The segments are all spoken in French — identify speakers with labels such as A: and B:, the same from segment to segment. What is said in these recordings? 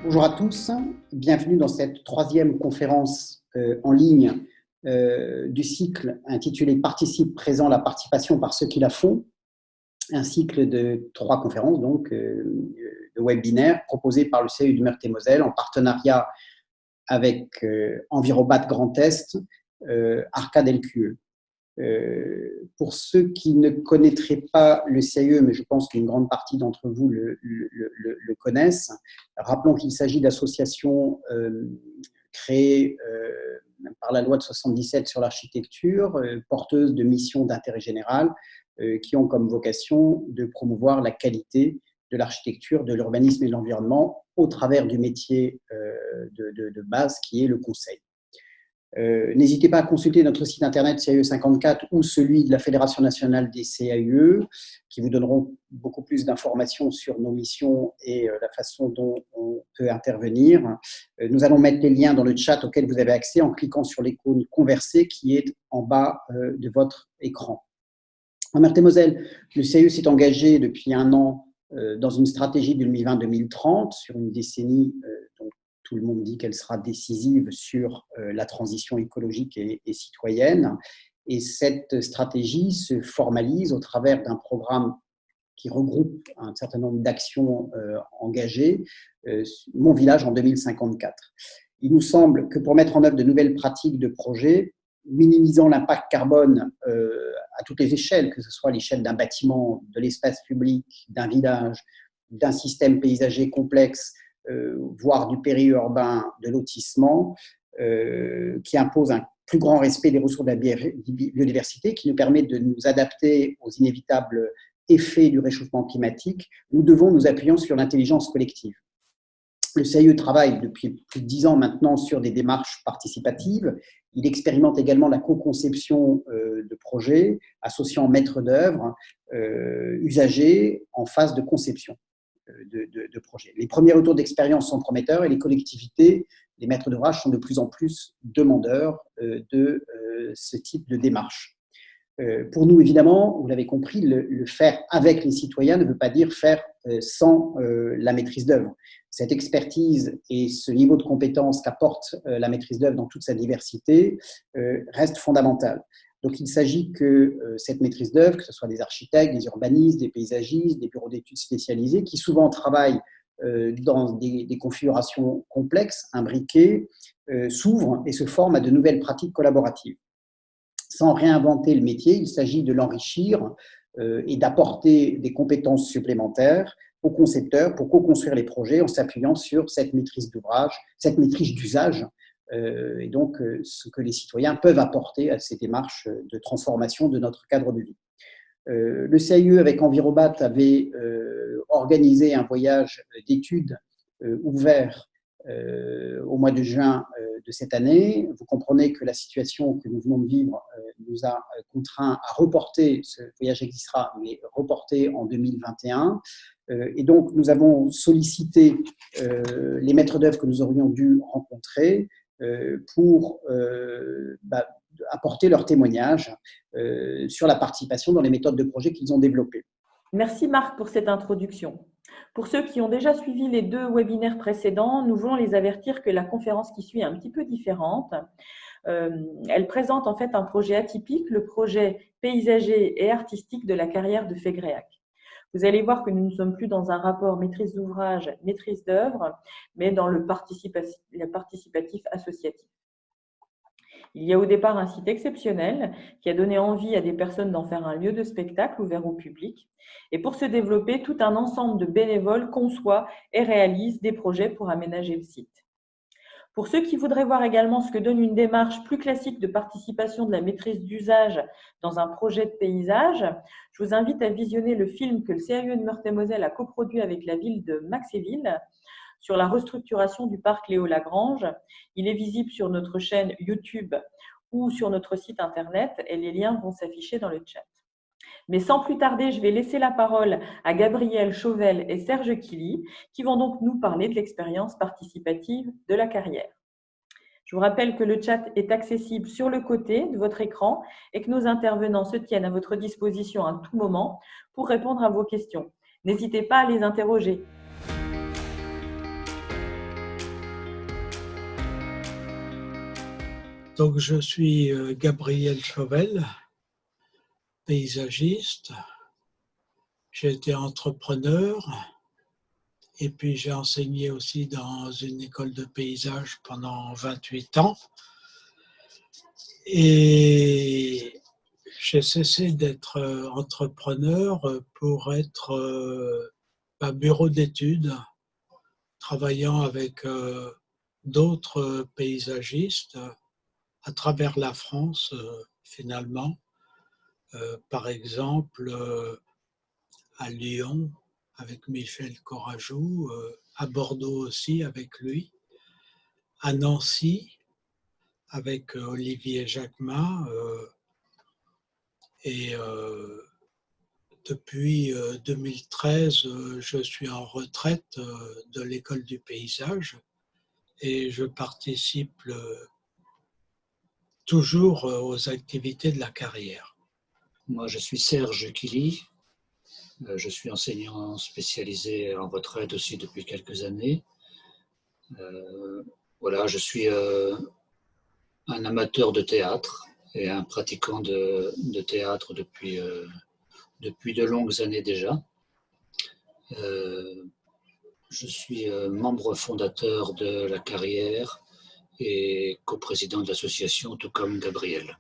A: Bonjour à tous, bienvenue dans cette troisième conférence en ligne du cycle intitulé « Participe présent la participation par ceux qui la font », un cycle de 3 conférences donc, de webinaires proposés par le CEU de Meurthe-et-Moselle en partenariat avec Envirobat Grand Est, Arcade LQE. Pour ceux qui ne connaîtraient pas le CIE, mais je pense qu'une grande partie d'entre vous le connaissent, rappelons qu'il s'agit d'associations créées par la loi de 77 sur l'architecture, porteuses de missions d'intérêt général, qui ont comme vocation de promouvoir la qualité de l'architecture, de l'urbanisme et de l'environnement au travers du métier de base qui est le conseil. N'hésitez pas à consulter notre site internet CAE54 ou celui de la Fédération nationale des CAUE qui vous donneront beaucoup plus d'informations sur nos missions et la façon dont on peut intervenir. Nous allons mettre les liens dans le chat auquel vous avez accès en cliquant sur l'icône Converser qui est en bas de votre écran. En Meurthe-et-Moselle, le CAE s'est engagé depuis 1 an dans une stratégie 2020-2030 sur une décennie dont tout le monde dit qu'elle sera décisive sur la transition écologique et citoyenne. Et cette stratégie se formalise au travers d'un programme qui regroupe un certain nombre d'actions engagées, Mon village en 2054. Il nous semble que pour mettre en œuvre de nouvelles pratiques de projet, minimisant l'impact carbone à toutes les échelles, que ce soit l'échelle d'un bâtiment, de l'espace public, d'un village, d'un système paysager complexe, voire du périurbain, de lotissement, qui impose un plus grand respect des ressources de la biodiversité, qui nous permet de nous adapter aux inévitables effets du réchauffement climatique. Nous devons nous appuyer sur l'intelligence collective. Le CIE travaille depuis plus de 10 ans maintenant sur des démarches participatives. Il expérimente également la co-conception de projets, associant maîtres d'œuvre, usagers en phase de conception de projets. Les premiers retours d'expérience sont prometteurs et les collectivités, les maîtres d'ouvrage sont de plus en plus demandeurs de ce type de démarche. Pour nous, évidemment, vous l'avez compris, le faire avec les citoyens ne veut pas dire faire sans la maîtrise d'œuvre. Cette expertise et ce niveau de compétence qu'apporte la maîtrise d'œuvre dans toute sa diversité reste fondamental. Donc, il s'agit que cette maîtrise d'œuvre, que ce soit des architectes, des urbanistes, des paysagistes, des bureaux d'études spécialisés, qui souvent travaillent dans des configurations complexes, imbriquées, s'ouvrent et se forment à de nouvelles pratiques collaboratives. Sans réinventer le métier, il s'agit de l'enrichir et d'apporter des compétences supplémentaires aux concepteurs pour co-construire les projets en s'appuyant sur cette maîtrise d'ouvrage, cette maîtrise d'usage, et donc ce que les citoyens peuvent apporter à ces démarches de transformation de notre cadre de vie. Le CIE avec Envirobat avait organisé un voyage d'études ouvert au mois de juin de cette année. Vous comprenez que la situation que nous venons de vivre nous a contraints à reporter, ce voyage existera, mais reporter en 2021. Et donc, nous avons sollicité les maîtres d'œuvre que nous aurions dû rencontrer pour apporter leur témoignage sur la participation dans les méthodes de projet qu'ils ont développées.
B: Merci Marc pour cette introduction. Pour ceux qui ont déjà suivi les 2 webinaires précédents, nous voulons les avertir que la conférence qui suit est un petit peu différente. Elle présente en fait un projet atypique, le projet paysager et artistique de la carrière de Fégréac. Vous allez voir que nous ne sommes plus dans un rapport maîtrise d'ouvrage, maîtrise d'œuvre, mais dans le participatif associatif. Il y a au départ un site exceptionnel qui a donné envie à des personnes d'en faire un lieu de spectacle ouvert au public. Et pour se développer, tout un ensemble de bénévoles conçoit et réalise des projets pour aménager le site. Pour ceux qui voudraient voir également ce que donne une démarche plus classique de participation de la maîtrise d'usage dans un projet de paysage, je vous invite à visionner le film que le CAE de Meurthe-et-Moselle a coproduit avec la ville de Maxéville sur la restructuration du parc Léo Lagrange. Il est visible sur notre chaîne YouTube ou sur notre site internet et les liens vont s'afficher dans le chat. Mais sans plus tarder, je vais laisser la parole à Gabriel Chauvel et Serge Killy qui vont donc nous parler de l'expérience participative de la carrière. Je vous rappelle que le chat est accessible sur le côté de votre écran et que nos intervenants se tiennent à votre disposition à tout moment pour répondre à vos questions. N'hésitez pas à les interroger.
C: Donc, je suis Gabriel Chauvel, paysagiste. J'ai été entrepreneur et puis j'ai enseigné aussi dans une école de paysage pendant 28 ans. Et j'ai cessé d'être entrepreneur pour être bureau d'études, travaillant avec d'autres paysagistes à travers la France, finalement. Par exemple, à Lyon, avec Michel Courajou, à Bordeaux aussi, avec lui, à Nancy, avec Olivier Jacquemin, et depuis 2013, je suis en retraite de l'école du paysage et je participe toujours aux activités de la carrière.
D: Moi, je suis Serge Quilly. Je suis enseignant spécialisé en retraite aussi depuis quelques années. Voilà, je suis un amateur de théâtre et un pratiquant de théâtre depuis de longues années déjà. Je suis membre fondateur de la carrière et coprésident de l'association, tout comme Gabriel.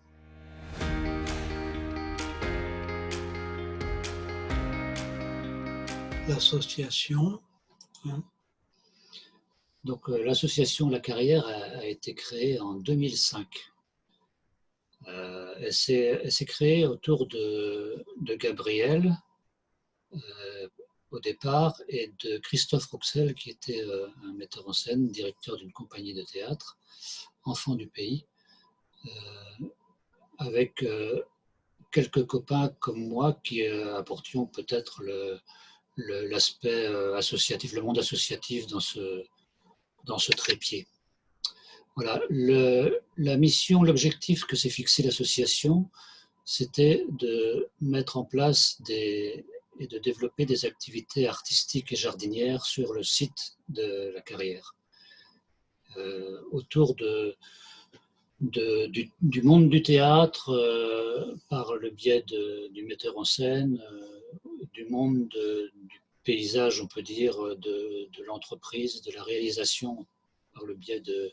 C: L'association.
D: Donc l'association La Carrière a été créée en 2005. Elle s'est créée autour de Gabriel au départ et de Christophe Rouxel qui était un metteur en scène, directeur d'une compagnie de théâtre, enfant du pays, avec quelques copains comme moi qui apportions peut-être l'aspect associatif, le monde associatif dans ce trépied. Voilà, la mission, l'objectif que s'est fixé l'association, c'était de mettre en place et de développer des activités artistiques et jardinières sur le site de la carrière, autour du monde du théâtre, par le biais du metteur en scène, du monde du paysage, on peut dire, de l'entreprise, de la réalisation par le biais de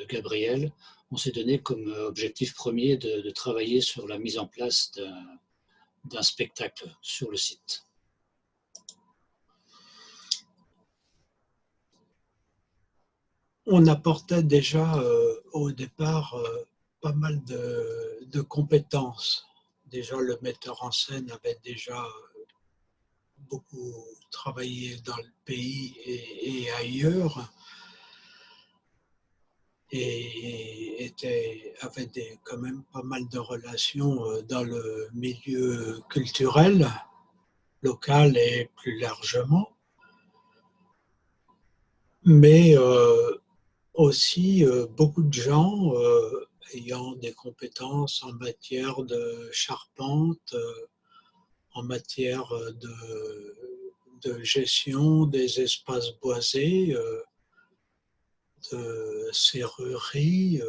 D: Gabriel. On s'est donné comme objectif premier de travailler sur la mise en place d'un spectacle sur le site.
C: On apportait déjà au départ pas mal de compétences. Déjà, le metteur en scène avait déjà beaucoup travaillé dans le pays et ailleurs, et avait quand même pas mal de relations dans le milieu culturel, local et plus largement. Mais aussi beaucoup de gens ayant des compétences en matière de charpente, en matière de gestion des espaces boisés, de serrurerie,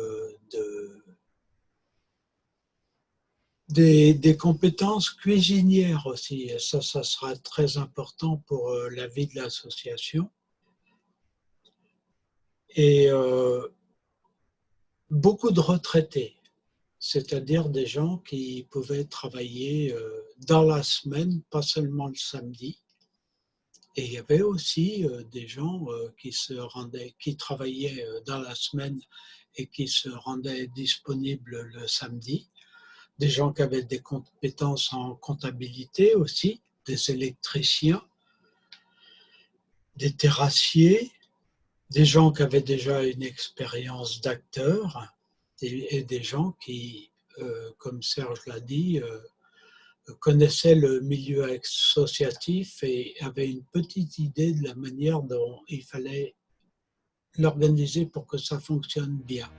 C: des compétences cuisinières aussi. Et ça sera très important pour la vie de l'association. Et beaucoup de retraités, c'est-à-dire des gens qui pouvaient travailler dans la semaine, pas seulement le samedi. Et il y avait aussi des gens qui travaillaient dans la semaine et qui se rendaient disponibles le samedi. Des gens qui avaient des compétences en comptabilité aussi, des électriciens, des terrassiers, des gens qui avaient déjà une expérience d'acteur et des gens qui, comme Serge l'a dit, connaissaient le milieu associatif et avaient une petite idée de la manière dont il fallait l'organiser pour que ça fonctionne bien.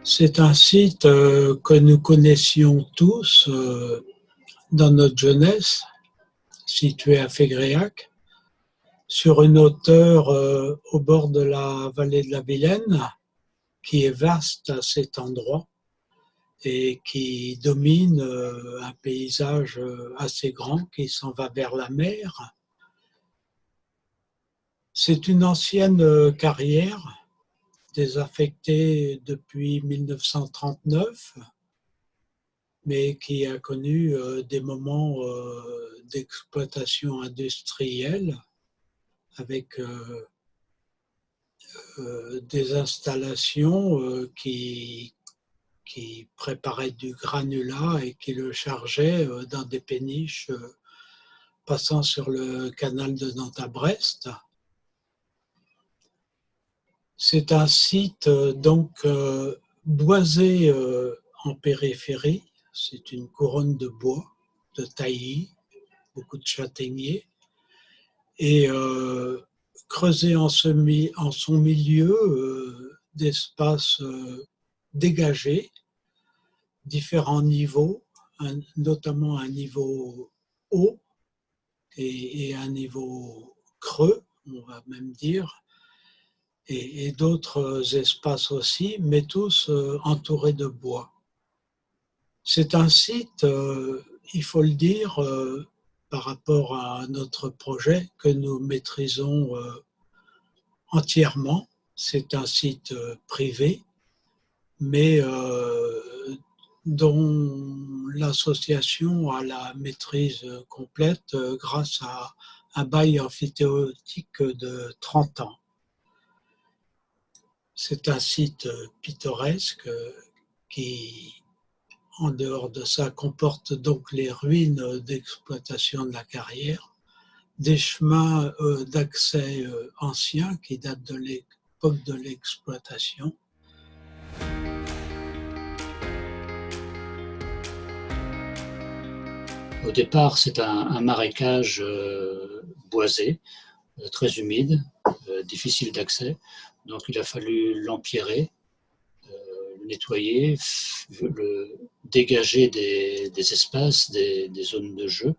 C: C'est un site que nous connaissions tous dans notre jeunesse, situé à Fégréac, sur une hauteur au bord de la vallée de la Vilaine, qui est vaste à cet endroit et qui domine un paysage assez grand qui s'en va vers la mer. C'est une ancienne carrière désaffectée depuis 1939, mais qui a connu des moments d'exploitation industrielle avec des installations qui préparaient du granulat et qui le chargeaient dans des péniches passant sur le canal de Nantes à Brest. C'est un site donc boisé en périphérie. C'est une couronne de bois, de taillis, beaucoup de châtaigniers, et creusé en son milieu d'espaces dégagés, différents niveaux, notamment un niveau haut et un niveau creux, on va même dire, et d'autres espaces aussi, mais tous entourés de bois. C'est un site, il faut le dire, par rapport à notre projet que nous maîtrisons entièrement. C'est un site privé, mais dont l'association a la maîtrise complète grâce à un bail emphytéotique de 30 ans. C'est un site pittoresque qui, en dehors de ça, comporte donc les ruines d'exploitation de la carrière, des chemins d'accès anciens qui datent de l'époque de l'exploitation.
D: Au départ, c'est un marécage boisé, très humide, difficile d'accès. Donc il a fallu l'empierrer, le nettoyer, dégager des espaces, des zones de jeu.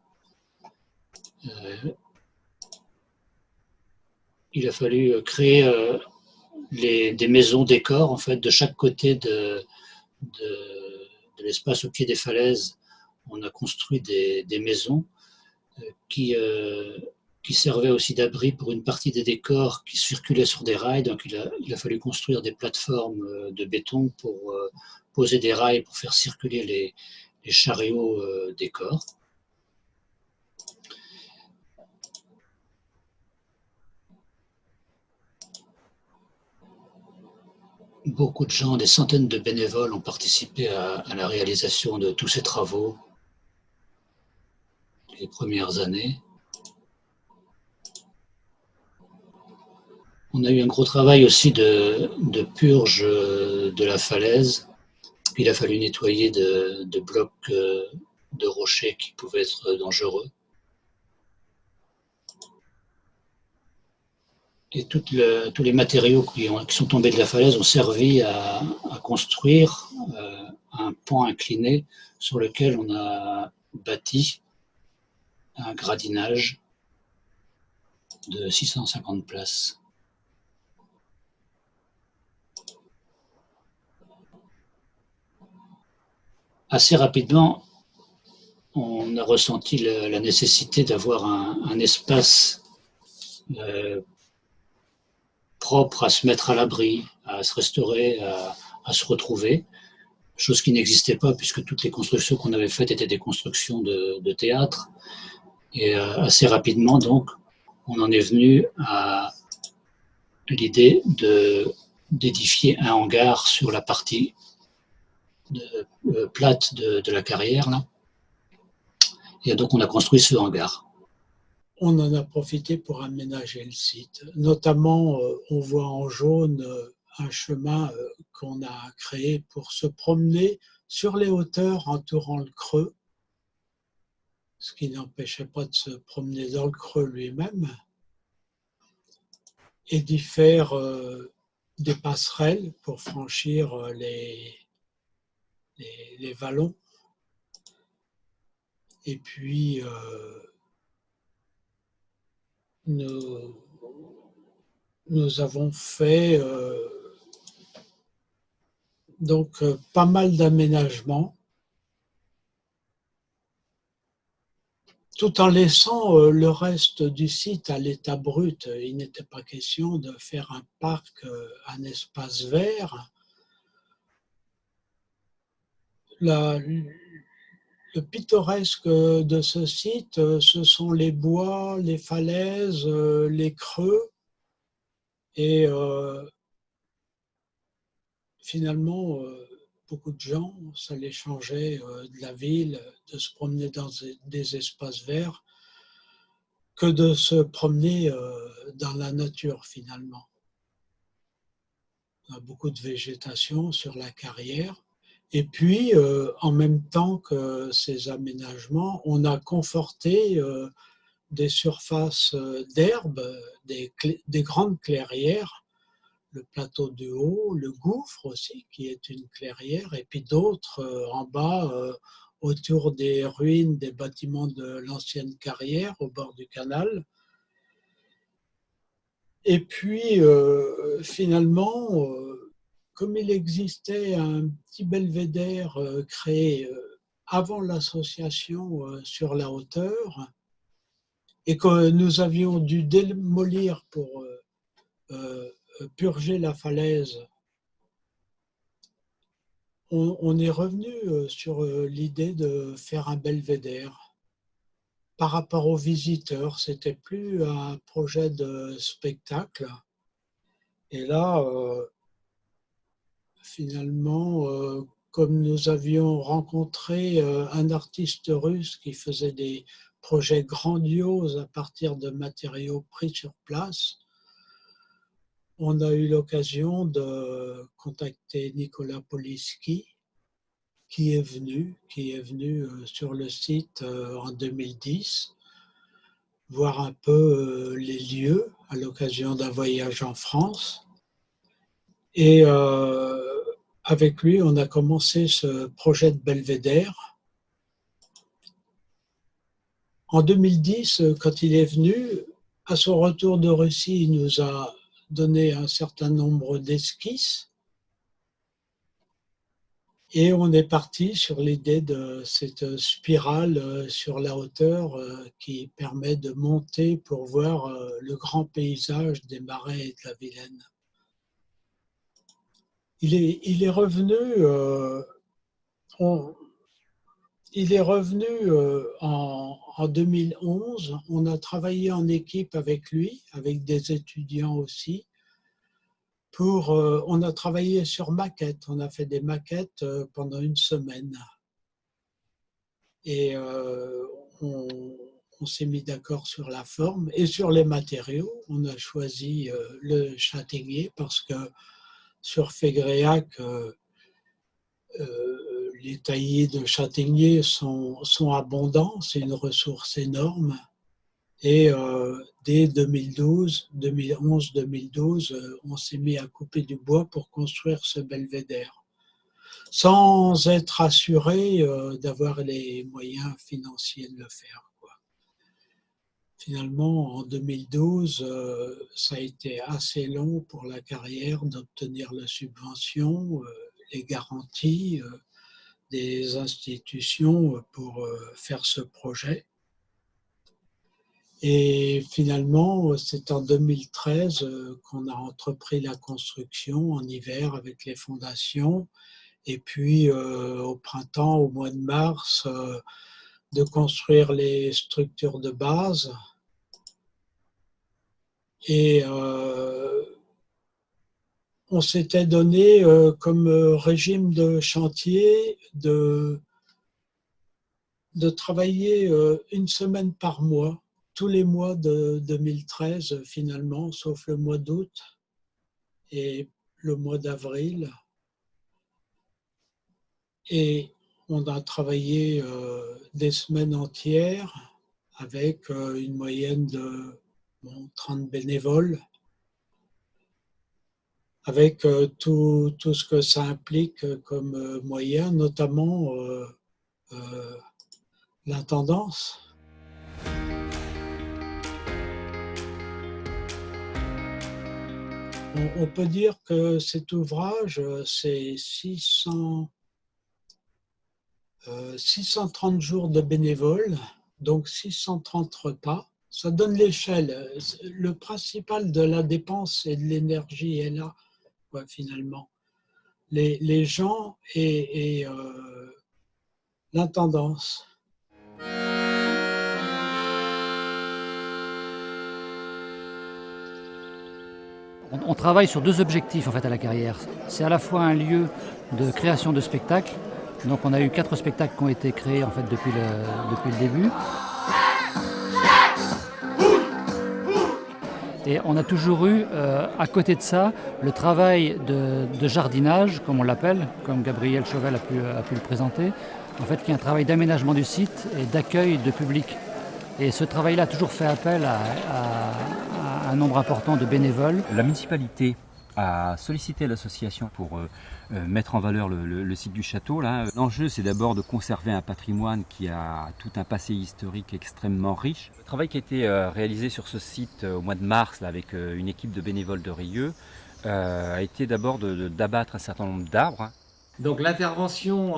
D: Il a fallu créer des maisons décors en fait, de chaque côté de l'espace au pied des falaises. On a construit des maisons qui servaient aussi d'abri pour une partie des décors qui circulaient sur des rails. Donc il a fallu construire des plateformes de béton pour poser des rails pour faire circuler les chariots décors. Beaucoup de gens, des centaines de bénévoles ont participé à la réalisation de tous ces travaux les premières années. On a eu un gros travail aussi de purge de la falaise. Il a fallu nettoyer de blocs de rochers qui pouvaient être dangereux. Et tous les matériaux qui sont tombés de la falaise ont servi à construire un pont incliné sur lequel on a bâti un gradinage de 650 places. Assez rapidement, on a ressenti la nécessité d'avoir un espace propre à se mettre à l'abri, à se restaurer, à se retrouver, chose qui n'existait pas puisque toutes les constructions qu'on avait faites étaient des constructions de théâtre. Et assez rapidement, donc, on en est venu à l'idée d'édifier un hangar sur la partie plate de la carrière, là. Et donc, on a construit ce hangar.
C: On en a profité pour aménager le site. Notamment, on voit en jaune un chemin qu'on a créé pour se promener sur les hauteurs entourant le creux, ce qui n'empêchait pas de se promener dans le creux lui-même, et d'y faire des passerelles pour franchir les vallons. Et puis, nous nous avons fait donc pas mal d'aménagements, tout en laissant le reste du site à l'état brut. Il n'était pas question de faire un parc, un espace vert. Le pittoresque de ce site, ce sont les bois, les falaises, les creux, et finalement, beaucoup de gens, ça les changeait de la ville, de se promener dans des espaces verts, que de se promener dans la nature finalement. On a beaucoup de végétation sur la carrière. Et puis, en même temps que ces aménagements, on a conforté des surfaces d'herbe, des grandes clairières, le plateau du Haut, le gouffre aussi, qui est une clairière, et puis d'autres en bas, autour des ruines des bâtiments de l'ancienne carrière, au bord du canal. Et puis, finalement, comme il existait un petit belvédère créé avant l'association sur la hauteur, et que nous avions dû démolir pour purger la falaise, on est revenu sur l'idée de faire un belvédère. Par rapport aux visiteurs, c'était plus un projet de spectacle. Et là, finalement, comme nous avions rencontré un artiste russe qui faisait des projets grandioses à partir de matériaux pris sur place, on a eu l'occasion de contacter Nicolas Poliski, qui est venu sur le site en 2010, voir un peu les lieux à l'occasion d'un voyage en France. Et avec lui, on a commencé ce projet de belvédère. En 2010, quand il est venu, à son retour de Russie, il nous a donné un certain nombre d'esquisses. Et on est parti sur l'idée de cette spirale sur la hauteur qui permet de monter pour voir le grand paysage des Marais et de la Vilaine. Il est revenu en 2011. On a travaillé en équipe avec lui, avec des étudiants aussi. On a travaillé sur maquettes. On a fait des maquettes pendant une semaine. Et on s'est mis d'accord sur la forme et sur les matériaux. On a choisi le châtaignier parce que sur Fégréac, les taillis de châtaignier sont abondants, c'est une ressource énorme. Et dès 2011-2012, on s'est mis à couper du bois pour construire ce belvédère, sans être assuré d'avoir les moyens financiers de le faire, quoi. Finalement, en 2012, ça a été assez long pour la carrière d'obtenir la subvention, les garanties des institutions pour faire ce projet. Et finalement, c'est en 2013 qu'on a entrepris la construction en hiver avec les fondations. Et puis au printemps, au mois de mars, de construire les structures de base. Et on s'était donné comme régime de chantier de travailler une semaine par mois, tous les mois de 2013 finalement, sauf le mois d'août et le mois d'avril. Et on a travaillé des semaines entières avec une moyenne de 30 bénévoles, avec tout ce que ça implique comme moyen, notamment l'intendance. On peut dire que cet ouvrage, c'est 630 jours de bénévoles, donc 630 repas. Ça donne l'échelle. Le principal de la dépense et de l'énergie est là, quoi, finalement. Les gens et l'intendance.
E: On travaille sur deux objectifs en fait à la carrière. C'est à la fois un lieu de création de spectacles. Donc on a eu 4 spectacles qui ont été créés en fait depuis le début. Et on a toujours eu, à côté de ça, le travail de jardinage, comme on l'appelle, comme Gabriel Chauvel a pu le présenter, en fait, qui est un travail d'aménagement du site et d'accueil de public. Et ce travail-là a toujours fait appel à un nombre important de bénévoles.
F: La municipalité a sollicité l'association pour mettre en valeur le site du château. L'enjeu, c'est d'abord de conserver un patrimoine qui a tout un passé historique extrêmement riche. Le travail qui a été réalisé sur ce site au mois de mars avec une équipe de bénévoles de Rieux a été d'abord d'abattre un certain nombre d'arbres.
G: Donc l'intervention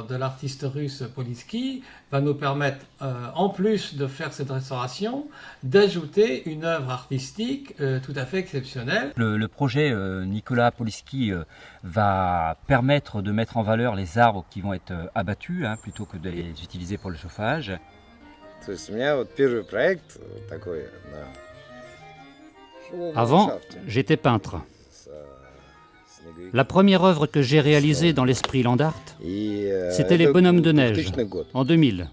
G: de l'artiste russe Polisky va nous permettre, en plus de faire cette restauration, d'ajouter une œuvre artistique tout à fait exceptionnelle.
F: Le projet Nicolas Polisky va permettre de mettre en valeur les arbres qui vont être abattus plutôt que de les utiliser pour le chauffage.
E: Avant, j'étais peintre. La première œuvre que j'ai réalisée dans l'esprit land art, c'était les bonhommes de neige, en 2000.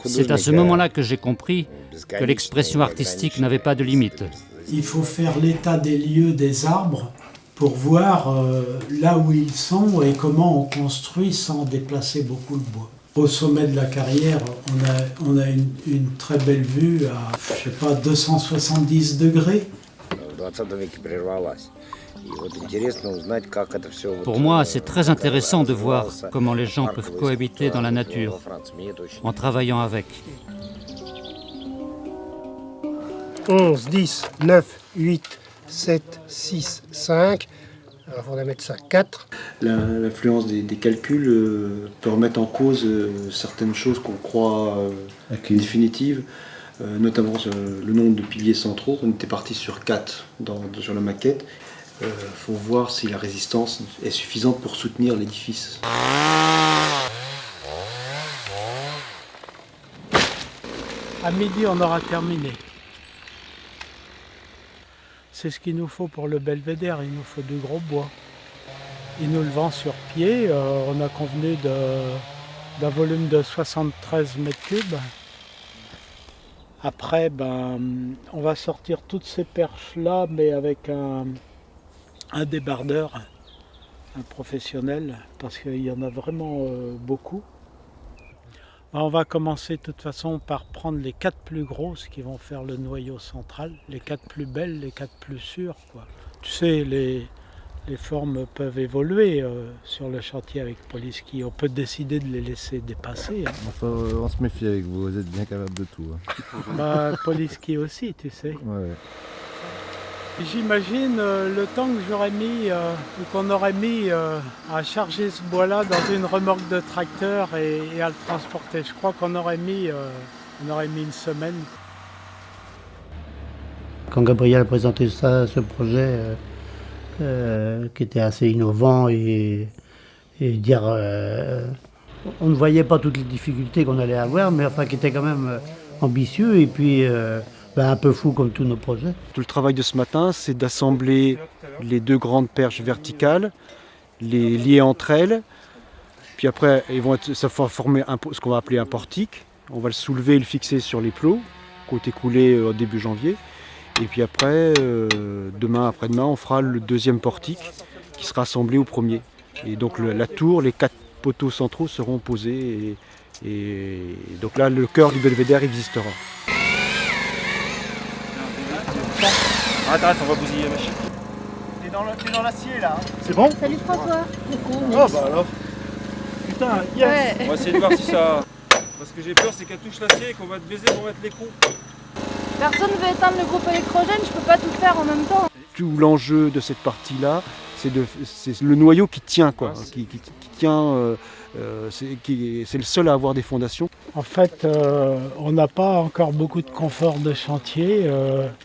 E: C'est à ce moment-là que j'ai compris que l'expression artistique n'avait pas de limite.
C: Il faut faire l'état des lieux des arbres pour voir là où ils sont et comment on construit sans déplacer beaucoup le bois. Au sommet de la carrière, on a une très belle vue à, 270 degrés.
E: Pour moi, c'est très intéressant de voir comment les gens peuvent cohabiter dans la nature, en travaillant avec.
H: 11, 10, 9, 8, 7, 6, 5. Alors il faudrait mettre ça 4.
I: L'influence des calculs peut remettre en cause certaines choses qu'on croit définitives. Notamment le nombre de piliers centraux. On était parti sur 4 sur la maquette. Il faut voir si la résistance est suffisante pour soutenir l'édifice.
C: À midi, on aura terminé. C'est ce qu'il nous faut pour le belvédère, il nous faut du gros bois. Il nous le vend sur pied, on a convenu d'un volume de 73 mètres cubes. Après, on va sortir toutes ces perches-là, mais avec un débardeur, un professionnel, parce qu'il y en a vraiment beaucoup. On va commencer de toute façon par prendre les 4 plus grosses qui vont faire le noyau central, les 4 plus belles, les 4 plus sûres, quoi. Tu sais, les formes peuvent évoluer sur le chantier avec Polisky. On peut décider de les laisser dépasser.
J: Enfin, on se méfie avec vous, vous êtes bien capable de tout.
C: Polisky aussi, tu sais.
J: Ouais.
C: J'imagine le temps que j'aurais mis, ou qu'on aurait mis à charger ce bois-là dans une remorque de tracteur et à le transporter. Je crois qu'on aurait mis une semaine.
H: Quand Gabriel a présenté ce projet, qui était assez innovant et dire on ne voyait pas toutes les difficultés qu'on allait avoir, mais enfin qui était quand même ambitieux et puis un peu fou comme tous nos projets.
I: Tout le travail de ce matin, c'est d'assembler les 2 grandes perches verticales, les lier entre elles, puis après ça va former ce qu'on va appeler un portique. On va le soulever et le fixer sur les plots, qui ont été coulés au début janvier. Et puis après, demain, après-demain, on fera le 2e portique qui sera assemblé au premier. Et donc la tour, les 4 poteaux centraux seront posés et donc là, le cœur du belvédère existera.
J: Arrête, on va bousiller la machine. T'es dans l'acier là. C'est bon?
K: Salut François.
J: Oh bah alors. Putain, yes ouais. On va essayer de voir si ça... Parce que j'ai peur, c'est qu'elle touche l'acier et qu'on va te baiser pour mettre les cons.
K: Personne ne veut éteindre le groupe électrogène, je peux pas tout faire en même temps.
I: Tout l'enjeu de cette partie-là, c'est le noyau qui tient, quoi, qui tient, c'est le seul à avoir des fondations.
L: En fait, on n'a pas encore beaucoup de confort de chantier.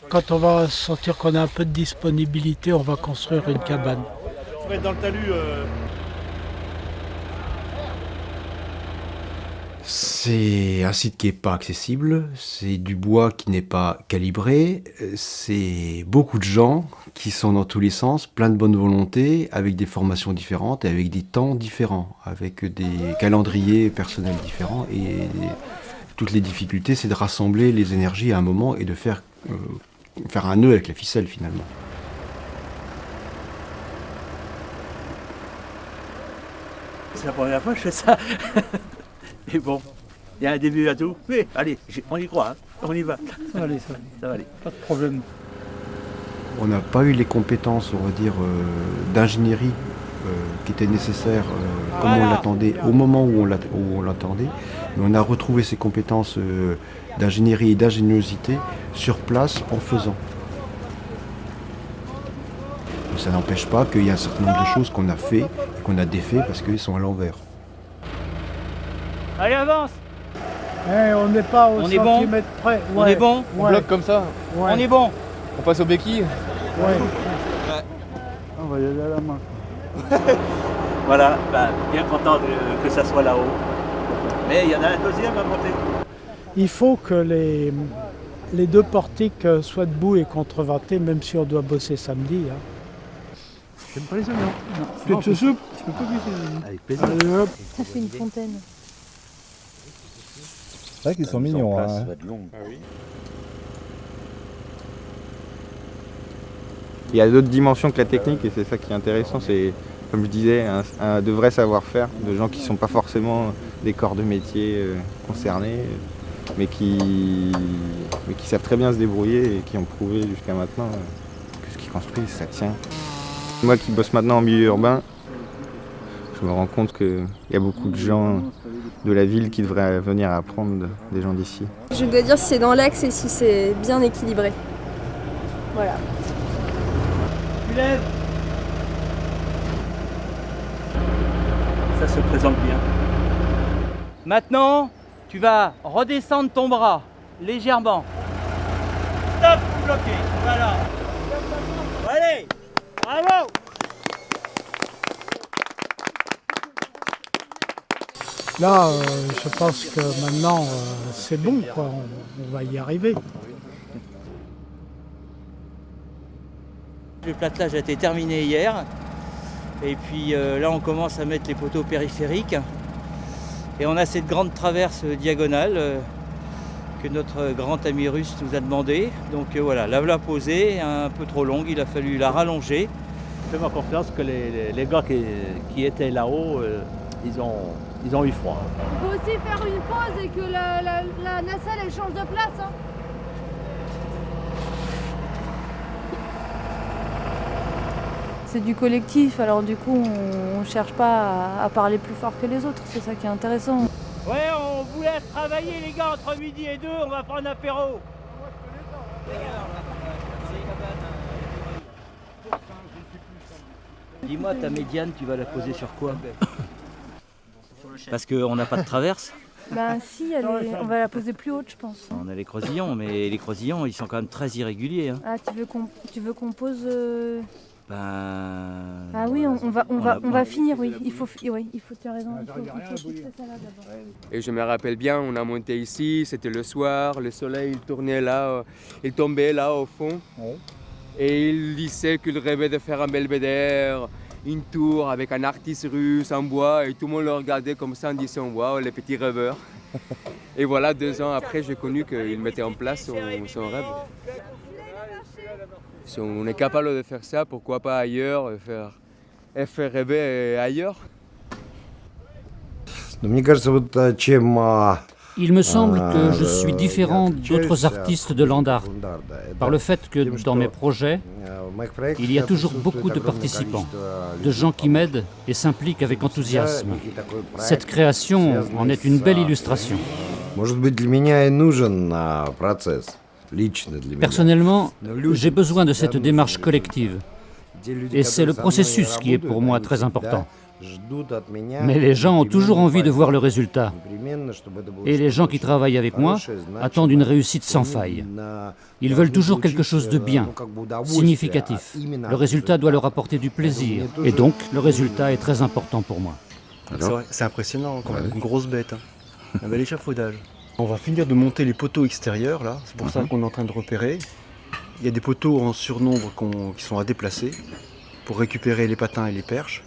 L: Quand on va sentir qu'on a un peu de disponibilité, on va construire une cabane.
J: On va être dans le talus.
M: C'est un site qui n'est pas accessible, c'est du bois qui n'est pas calibré, c'est beaucoup de gens qui sont dans tous les sens, plein de bonne volonté, avec des formations différentes et avec des temps différents, avec des calendriers personnels différents. Et toutes les difficultés, c'est de rassembler les énergies à un moment et de faire un nœud avec la ficelle finalement.
N: C'est la première fois que je fais ça. Et bon, il y a un début à tout. Mais allez, on y croit, hein. On y va.
L: Ça va aller,
N: ça va aller.
L: Pas de problème.
M: On n'a pas eu les compétences, on va dire, d'ingénierie qui étaient nécessaires comme on l'attendait, au moment où on l'attendait. Mais on a retrouvé ces compétences d'ingénierie et d'ingéniosité sur place en faisant. Mais ça n'empêche pas qu'il y a un certain nombre de choses qu'on a fait et qu'on a défait parce qu'ils sont à l'envers.
N: Allez, avance!
L: On n'est pas au centimètre près. Ouais.
N: On est bon?
J: On bloque comme ça.
L: Ouais.
N: On est bon?
J: On passe aux béquilles.
L: Ouais. On va y aller à la main.
N: Voilà, bien content que ça soit là-haut. Mais il y en a un deuxième à monter.
L: Il faut que les deux portiques soient debout et contreventés, même si on doit bosser samedi. Hein.
J: J'aime pas les oignons.
L: Non, tu soupe?
J: Je peux pas glisser.
N: Avec plaisir.
L: Allez, hop.
K: Ça fait une fontaine.
J: C'est vrai qu'ils sont mignons. Hein.
O: Il y a d'autres dimensions que la technique et c'est ça qui est intéressant. C'est, comme je disais, de vrais savoir-faire, de gens qui ne sont pas forcément des corps de métier concernés, mais qui savent très bien se débrouiller et qui ont prouvé jusqu'à maintenant que ce qu'ils construisent, ça tient. Moi qui bosse maintenant en milieu urbain, je me rends compte qu'il y a beaucoup de gens de la ville qui devraient venir apprendre des gens d'ici.
K: Je dois dire si c'est dans l'axe et si c'est bien équilibré. Voilà.
N: Tu lèves. Ça se présente bien. Maintenant, tu vas redescendre ton bras légèrement. Stop, bloqué. Voilà. Allez, bravo.
L: Là, je pense que maintenant, c'est bon, quoi. On va y arriver.
N: Le platelage a été terminé hier. Et puis là, on commence à mettre les poteaux périphériques. Et on a cette grande traverse diagonale que notre grand ami russe nous a demandé. Donc voilà, la posée, un peu trop longue, il a fallu la rallonger.
P: Fais-moi confiance que les gars qui étaient là-haut, ils ont eu froid.
K: On peut aussi faire une pause et que la nacelle elle change de place. Hein. C'est du collectif, alors du coup on ne cherche pas à parler plus fort que les autres, c'est ça qui est intéressant.
N: Ouais, on vous laisse travailler les gars entre midi et 2, on va prendre un apéro. Dis-moi, ta médiane, tu vas la poser sur quoi? Parce qu'on n'a pas de traverse.
K: Bah si, on va la poser plus haute je pense.
N: On a les creusillons, mais les creusillons ils sont quand même très irréguliers. Hein.
K: Ah, tu veux qu'on pose
N: Ah
K: oui, on va finir, oui. Il faut, tu as raison, il faut fixer ça là d'abord.
Q: Et je me rappelle bien, on a monté ici, c'était le soir, le soleil il tournait là, il tombait là au fond. Et il disait qu'il rêvait de faire un belvédère, une tour avec un artiste russe en bois et tout le monde le regardait comme ça en disant waouh, les petits rêveurs. Et voilà, 2 ans après, j'ai connu qu'il mettait en place son rêve. Si on est capable de faire ça, pourquoi pas ailleurs, faire rêver ailleurs.
E: Il me semble que je suis différent d'autres artistes de land art, par le fait que dans mes projets, il y a toujours beaucoup de participants, de gens qui m'aident et s'impliquent avec enthousiasme. Cette création en est une belle illustration.
R: Может быть, для меня и нужен процесс.
E: Personnellement, j'ai besoin de cette démarche collective. Et c'est le processus qui est pour moi très important. Mais les gens ont toujours envie de voir le résultat. Et les gens qui travaillent avec moi attendent une réussite sans faille. Ils veulent toujours quelque chose de bien, significatif. Le résultat doit leur apporter du plaisir. Et donc, le résultat est très important pour moi.
R: C'est impressionnant, quand même. Une grosse bête. Un bel échafaudage. On va finir de monter les poteaux extérieurs, là. C'est pour ça qu'on est en train de repérer. Il y a des poteaux en surnombre qui sont à déplacer pour récupérer les patins et les perches.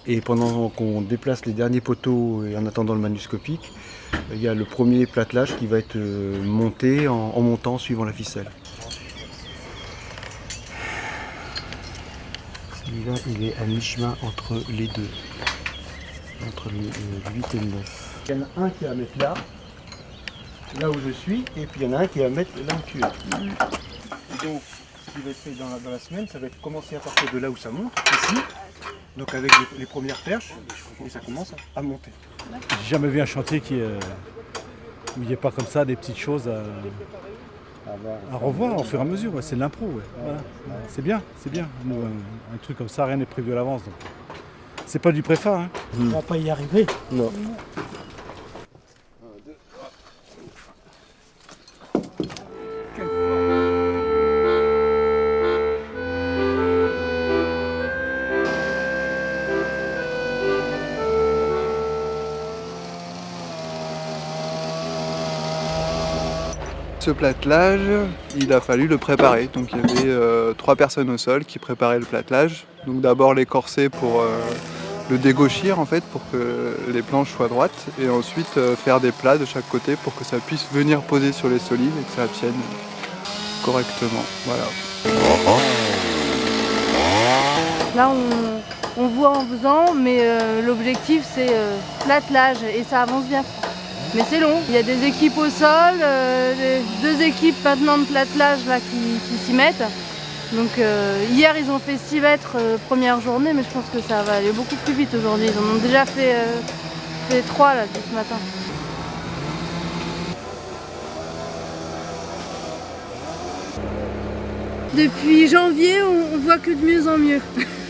R: Et pendant qu'on déplace les derniers poteaux et en attendant le manuscopique, il y a le premier platelage qui va être monté en montant suivant la ficelle. Celui-là, il est à mi-chemin entre les deux, entre le 8 et le 9. Il y en a un qui va mettre là où je suis, et puis il y en a un qui va mettre là où tu es. Et donc, ce qui va être fait dans la semaine, ça va être commencer à partir de là où ça monte, ici. Donc avec les premières perches, et ça commence à monter.
S: J'ai jamais vu un chantier où il n'y a pas comme ça des petites choses à revoir au fur et à mesure. Ouais, c'est de l'impro. Ouais. Voilà. C'est bien, c'est bien. Nous, un truc comme ça, rien n'est prévu à l'avance. Donc c'est pas du préfa. Hein.
L: On va pas y arriver.
S: Non.
T: Ce platelage, il a fallu le préparer. Donc il y avait 3 personnes au sol qui préparaient le platelage. Donc d'abord l'écorcer pour le dégauchir en fait, pour que les planches soient droites. Et ensuite faire des plats de chaque côté pour que ça puisse venir poser sur les solives et que ça tienne correctement. Voilà.
K: Là, on voit en faisant, mais l'objectif c'est platelage et ça avance bien. Mais c'est long, il y a des équipes au sol, 2 équipes maintenant de platelage là, qui s'y mettent. Donc hier ils ont fait 6 mètres première journée, mais je pense que ça va aller beaucoup plus vite aujourd'hui. Ils en ont déjà fait 3 là, ce matin. Depuis janvier, on voit que de mieux en mieux.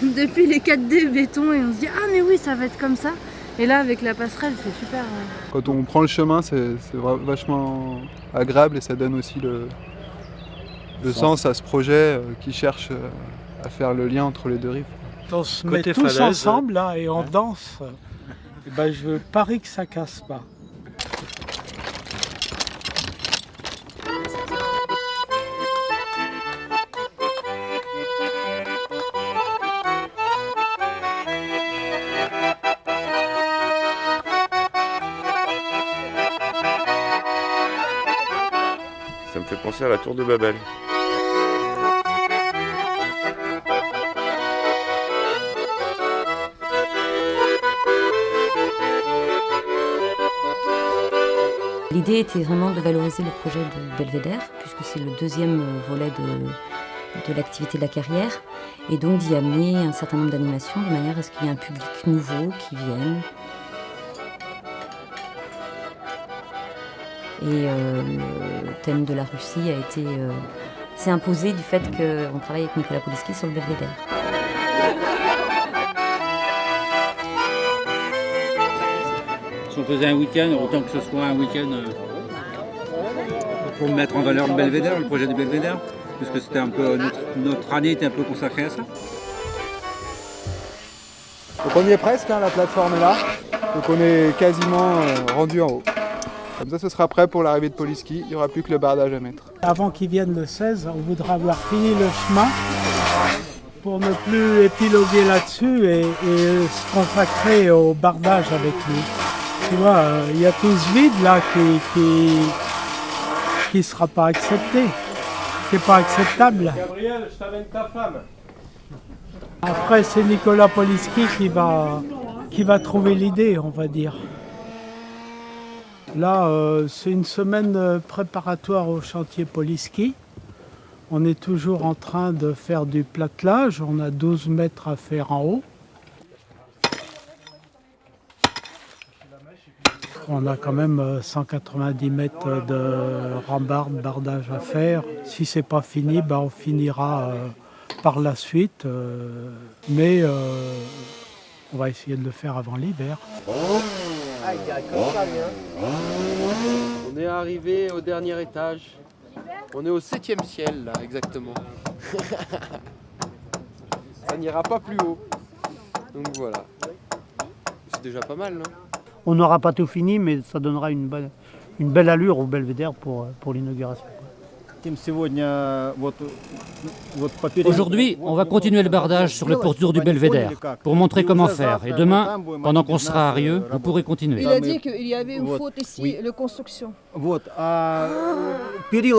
K: Depuis les 4D béton, et on se dit ah mais oui ça va être comme ça. Et là, avec la passerelle, c'est super.
T: Quand on prend le chemin, c'est vachement agréable et ça donne aussi le sens à ce projet qui cherche à faire le lien entre les 2 rives.
L: On se met tous ensemble là, et on danse. Et ben, je parie que ça casse pas.
U: Ça me fait penser à la tour de Babel.
V: L'idée était vraiment de valoriser le projet de Belvédère, puisque c'est le 2e volet de l'activité de la carrière, et donc d'y amener un certain nombre d'animations de manière à ce qu'il y ait un public nouveau qui vienne. Et le thème de la Russie s'est imposé du fait qu'on travaille avec Nicolas Poliski sur le Belvédère.
W: Si on faisait un week-end, autant que ce soit un week-end pour mettre en valeur le Belvédère, le projet du Belvédère, puisque c'était un peu notre année était un peu consacrée à ça.
T: Donc on y est presque, hein, la plateforme est là. Donc on est quasiment rendu en haut. Comme ça, ce sera prêt pour l'arrivée de Poliski. Il n'y aura plus que le bardage à mettre.
L: Avant qu'il vienne le 16, on voudra avoir fini le chemin pour ne plus épiloguer là-dessus et se consacrer au bardage avec lui. Tu vois, il y a tout ce vide là qui ne sera pas accepté, qui n'est pas acceptable.
J: Gabriel, je t'amène ta femme.
L: Après, c'est Nicolas Poliski qui va trouver l'idée, on va dire. Là, c'est une semaine préparatoire au chantier Poliski. On est toujours en train de faire du platelage. On a 12 mètres à faire en haut. On a quand même 190 mètres de rambarde, bardage à faire. Si c'est pas fini, on finira par la suite. Mais on va essayer de le faire avant l'hiver.
A: On est arrivé au dernier étage. On est au 7e ciel, là, exactement. Ça n'ira pas plus haut. Donc voilà. C'est déjà pas mal, non?
H: On n'aura pas tout fini, mais ça donnera une belle allure au belvédère pour l'inauguration.
E: Aujourd'hui, on va continuer le bardage sur le pourtour du belvédère pour montrer comment faire. Et demain, pendant qu'on sera à Rieux, vous pourrez continuer.
B: Il a dit qu'il y avait une faute ici, la construction.
J: Il a dit,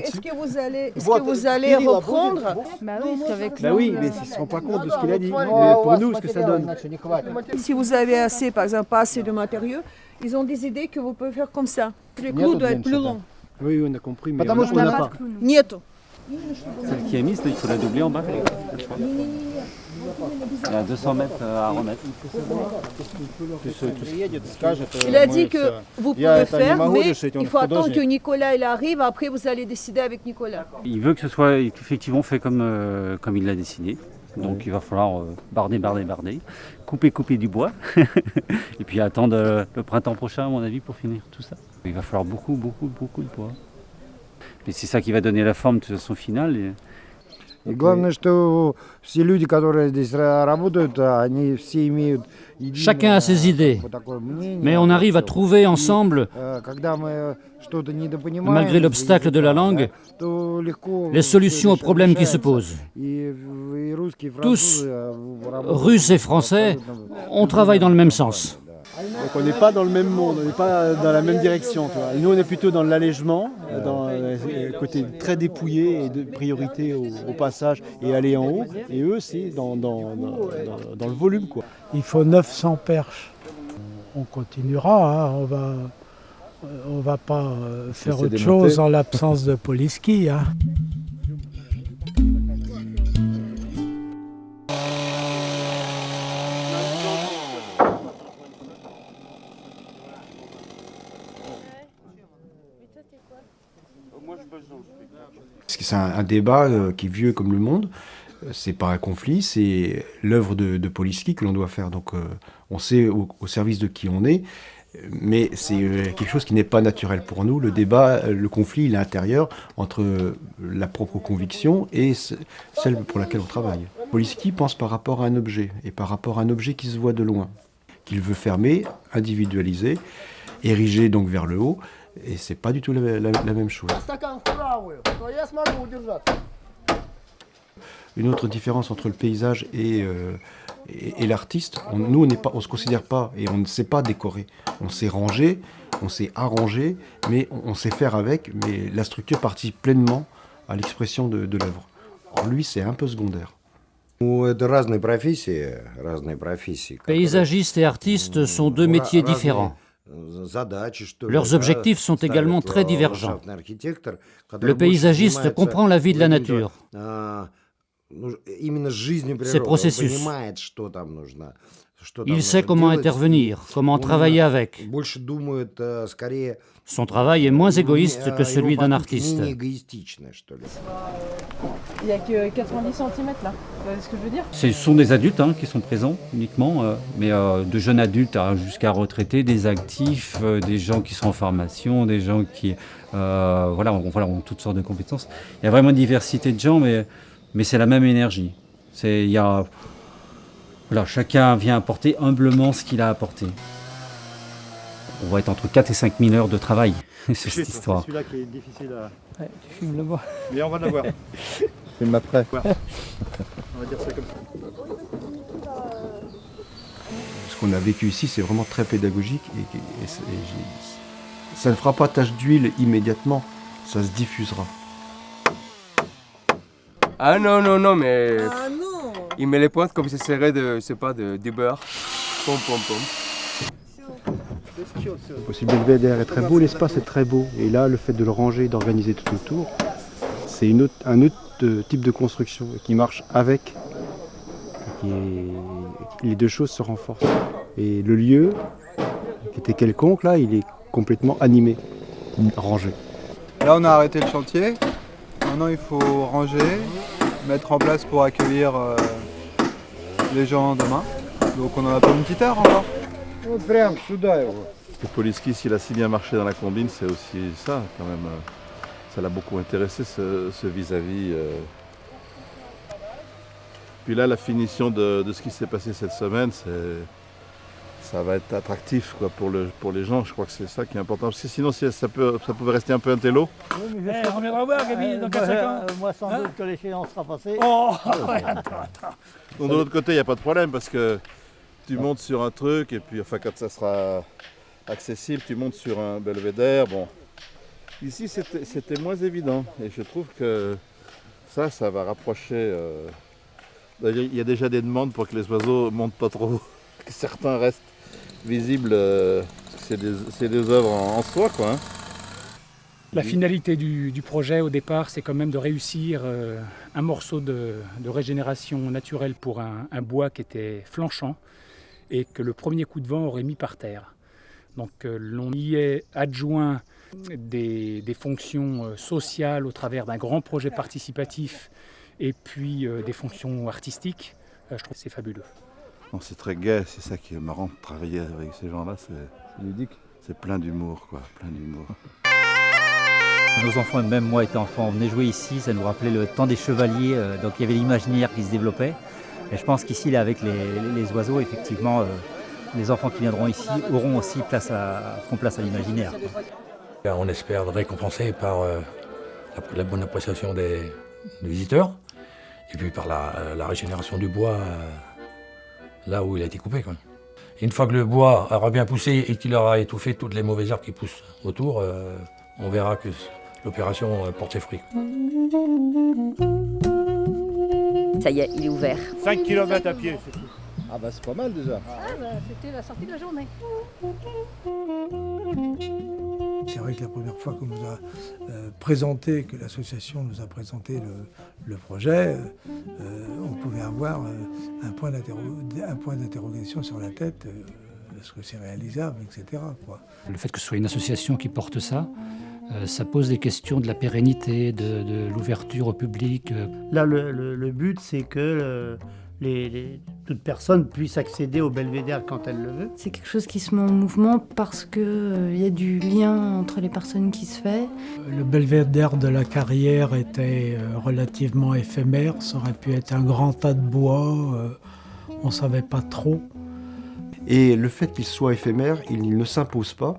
B: est-ce que vous allez reprendre?
J: Oui, mais ils ne se rendent pas compte de ce qu'il a dit. Pour nous, ce que ça donne.
B: Si vous avez assez, par exemple, pas assez de matériaux, ils ont des idées que vous pouvez faire comme ça. Le clou doit être plus long.
J: Oui, on a compris, mais
B: on n'a pas. Нету.
F: Celle qui est mise, il faut la doubler en bas. Il y a 200 mètres à remettre.
B: Il a dit que vous pouvez faire, mais il faut attendre que Nicolas il arrive, après vous allez décider avec Nicolas.
F: Il veut que ce soit effectivement fait comme il l'a dessiné. Donc il va falloir barder, couper du bois, et puis attendre le printemps prochain à mon avis pour finir tout ça. Il va falloir beaucoup de bois. Mais c'est ça qui va donner la forme de toute façon finale.
D: И главное, что все люди, которые здесь работают, они все имеют
E: Chacun a ses idées, mais on arrive à trouver ensemble, malgré l'obstacle de la langue, les solutions aux problèmes qui se posent. Tous, Russes et Français, on travaille dans le même sens.
S: Donc on n'est pas dans le même monde, on n'est pas dans la même direction. Tu vois. Nous on est plutôt dans l'allègement, dans le côté très dépouillé et de priorité au passage et aller en haut. Et eux c'est dans le volume, quoi.
L: Il faut 900 perches. On continuera, hein. On va pas faire autre chose en l'absence de Poliski. Hein.
M: C'est un débat qui est vieux comme le monde. C'est pas un conflit, c'est l'œuvre de Poliski que l'on doit faire. Donc on sait au service de qui on est, mais c'est quelque chose qui n'est pas naturel pour nous. Le débat, le conflit, il est intérieur entre la propre conviction et celle pour laquelle on travaille. Poliski pense par rapport à un objet, et par rapport à un objet qui se voit de loin, qu'il veut fermer, individualiser, ériger donc vers le haut, et c'est pas du tout la même chose. Une autre différence entre le paysage et l'artiste, nous on se considère pas et on ne sait pas décorer. On sait ranger, on sait arranger, mais on sait faire avec, mais la structure participe pleinement à l'expression de l'œuvre. Or lui c'est un peu secondaire.
E: Paysagistes et artistes sont deux métiers différents. Leurs objectifs sont également très divergents. Le paysagiste comprend la vie de la nature, ses processus. Il sait comment intervenir, comment travailler avec. Son travail est moins égoïste que celui d'un artiste.
B: Il n'y a que 90 cm là, c'est ce que je veux dire.
F: Ce sont des adultes qui sont présents uniquement, mais de jeunes adultes jusqu'à retraités, des actifs, des gens qui sont en formation, des gens qui ont toutes sortes de compétences. Il y a vraiment une diversité de gens, mais c'est la même énergie. Chacun vient apporter humblement ce qu'il a apporté. On va être entre 4 et 5 000 heures de travail sur cette histoire.
S: C'est celui-là qui est difficile à...
L: Ouais, tu filmes le bois.
S: Mais on va l'avoir.
O: Filme après.
S: On va dire ça comme ça.
M: Ce qu'on a vécu ici, c'est vraiment très pédagogique et ça ne fera pas tache d'huile immédiatement, ça se diffusera.
Q: Ah non, mais... Ah non. Il met les pointes comme si ce serait du beurre. Pom, pom, pom.
R: Si le belvédère est très beau, l'espace est très beau. Et là, le fait de le ranger, d'organiser tout autour, c'est un autre type de construction qui marche avec. Les deux choses se renforcent. Et le lieu été quelconque, là, il est complètement animé, rangé.
T: Là, on a arrêté le chantier. Maintenant, il faut ranger, mettre en place pour accueillir les gens demain. Donc, on en a pour une petite heure encore.
C: Le Poliski, s'il a si bien marché dans la combine, c'est aussi ça, quand même. Ça l'a beaucoup intéressé, ce vis-à-vis. Puis là, la finition de ce qui s'est passé cette semaine, ça va être attractif quoi, pour les gens. Je crois que c'est ça qui est important. Parce que sinon, ça pouvait rester un peu un télo.
G: On viendra voir, Gabi, dans 4-5 ans.
H: Moi, sans doute que l'échéance sera passée.
G: Oh
C: Donc, de l'autre côté, il n'y a pas de problème parce que tu montes sur un truc et puis enfin, quand ça sera accessible, tu montes sur un belvédère. Bon. Ici, c'était moins évident et je trouve que ça va rapprocher. Il y a déjà des demandes pour que les oiseaux montent pas trop, que certains restent visibles. C'est des œuvres en soi, quoi. Hein.
I: La finalité du projet au départ, c'est quand même de réussir un morceau de régénération naturelle pour un bois qui était flanchant et que le premier coup de vent aurait mis par terre. Donc l'on y est adjoint des fonctions sociales au travers d'un grand projet participatif et puis des fonctions artistiques. Je trouve que c'est fabuleux.
C: C'est très gai, c'est ça qui est marrant de travailler avec ces gens-là, c'est ludique. C'est plein d'humour, quoi, plein d'humour.
F: Nos enfants, même moi étant enfant, on venait jouer ici, ça nous rappelait le temps des chevaliers, donc il y avait l'imaginaire qui se développait. Et je pense qu'ici, là, avec les oiseaux, effectivement, les enfants qui viendront ici auront aussi feront place à l'imaginaire.
X: On espère récompenser par la bonne appréciation des visiteurs et puis par la régénération du bois là où il a été coupé. Quoi. Et une fois que le bois aura bien poussé et qu'il aura étouffé toutes les mauvaises herbes qui poussent autour, on verra que l'opération porte ses fruits.
V: Ça y est, il est ouvert.
S: 5 km à pied, c'est tout.
J: Ah bah c'est pas mal déjà.
K: C'était la sortie de la journée.
Y: C'est vrai que la première fois qu'on nous a présenté, que l'association nous a présenté le projet, on pouvait avoir un point d'interrogation sur la tête. Est-ce que c'est réalisable, etc. quoi.
E: Le fait que ce soit une association qui porte ça, ça pose des questions de la pérennité, de l'ouverture au public.
H: Là, le but, c'est que toute personne puisse accéder au belvédère quand elle le veut.
K: C'est quelque chose qui se met en mouvement parce qu'il y a du lien entre les personnes qui se fait.
L: Le belvédère de la carrière était relativement éphémère. Ça aurait pu être un grand tas de bois. On ne savait pas trop.
R: Et le fait qu'il soit éphémère, il ne s'impose pas,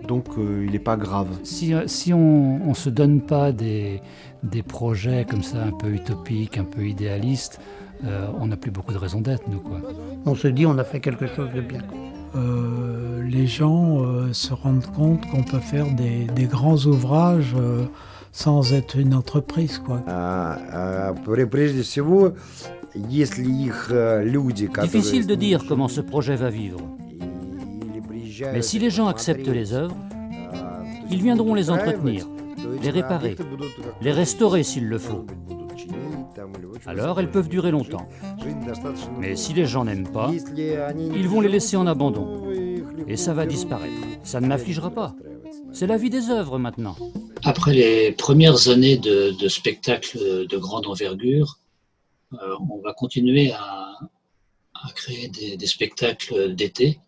R: donc il n'est pas grave.
E: Si on ne se donne pas des projets comme ça un peu utopiques, un peu idéalistes, on n'a plus beaucoup de raison d'être, nous, quoi.
H: On se dit on a fait quelque chose de bien.
L: Les gens se rendent compte qu'on peut faire des grands ouvrages sans être une entreprise, quoi.
E: Difficile de dire comment ce projet va vivre. Mais si les gens acceptent les œuvres, ils viendront les entretenir, les réparer, les restaurer s'il le faut. Alors elles peuvent durer longtemps. Mais si les gens n'aiment pas, ils vont les laisser en abandon. Et ça va disparaître. Ça ne m'affligera pas. C'est la vie des œuvres maintenant.
Z: Après les premières années de spectacles de grande envergure, on va continuer à créer des spectacles d'été